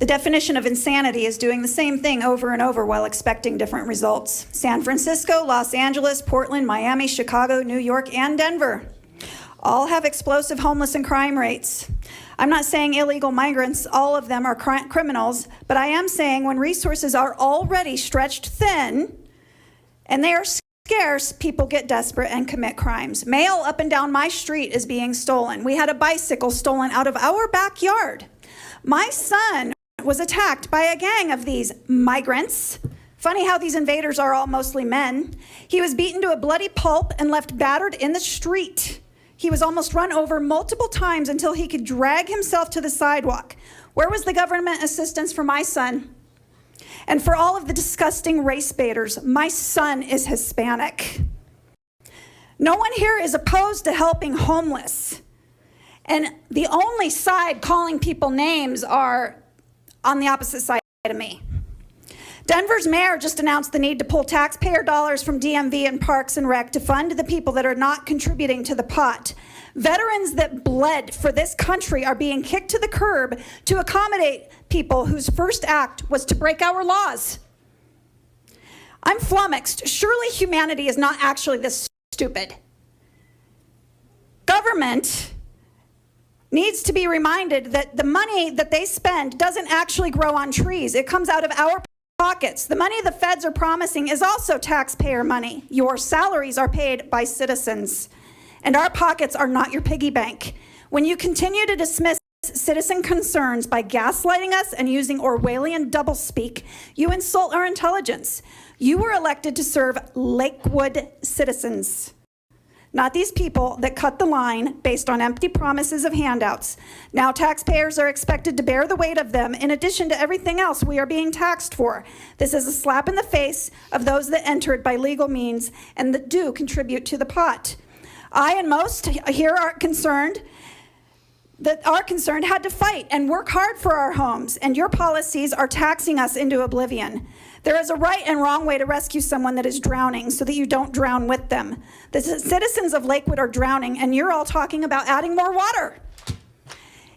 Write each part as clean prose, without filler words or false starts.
The definition of insanity is doing the same thing over and over while expecting different results. San Francisco, Los Angeles, Portland, Miami, Chicago, New York, and Denver all have explosive homeless and crime rates. I'm not saying illegal migrants, all of them are criminals, but I am saying when resources are already stretched thin and they are scarce, people get desperate and commit crimes. Mail up and down my street is being stolen. We had a bicycle stolen out of our backyard. My son was attacked by a gang of these migrants. Funny how these invaders are all mostly men. He was beaten to a bloody pulp and left battered in the street. He was almost run over multiple times until he could drag himself to the sidewalk. Where was the government assistance for my son? And for all of the disgusting race baiters, my son is Hispanic. No one here is opposed to helping homeless. And the only side calling people names are on the opposite side of me. Denver's mayor just announced the need to pull taxpayer dollars from DMV and Parks and Rec to fund the people that are not contributing to the pot. Veterans that bled for this country are being kicked to the curb to accommodate people whose first act was to break our laws. I'm flummoxed. Surely humanity is not actually this stupid. Government needs to be reminded that the money that they spend doesn't actually grow on trees. It comes out of our pockets. The money the feds are promising is also taxpayer money. Your salaries are paid by citizens, and our pockets are not your piggy bank. When you continue to dismiss citizen concerns by gaslighting us and using Orwellian doublespeak, you insult our intelligence. You were elected to serve Lakewood citizens, not these people that cut the line based on empty promises of handouts. Now taxpayers are expected to bear the weight of them in addition to everything else we are being taxed for. This is a slap in the face of those that entered by legal means and that do contribute to the pot. I and most here are concerned had to fight and work hard for our homes, and your policies are taxing us into oblivion. There is a right and wrong way to rescue someone that is drowning so that you don't drown with them. The citizens of Lakewood are drowning, and you're all talking about adding more water.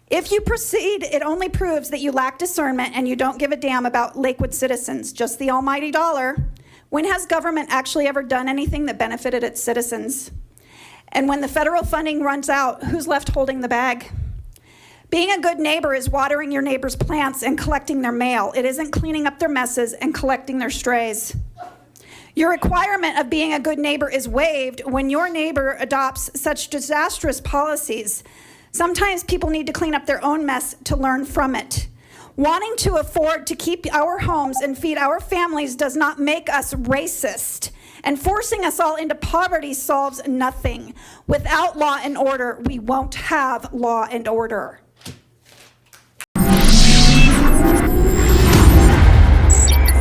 If you proceed, it only proves that you lack discernment and you don't give a damn about Lakewood citizens, just the almighty dollar. When has government actually ever done anything that benefited its citizens? And when the federal funding runs out, who's left holding the bag? Being a good neighbor is watering your neighbor's plants and collecting their mail. It isn't cleaning up their messes and collecting their strays. Your requirement of being a good neighbor is waived when your neighbor adopts such disastrous policies. Sometimes people need to clean up their own mess to learn from it. Wanting to afford to keep our homes and feed our families does not make us racist. And forcing us all into poverty solves nothing. Without law and order, we won't have law and order.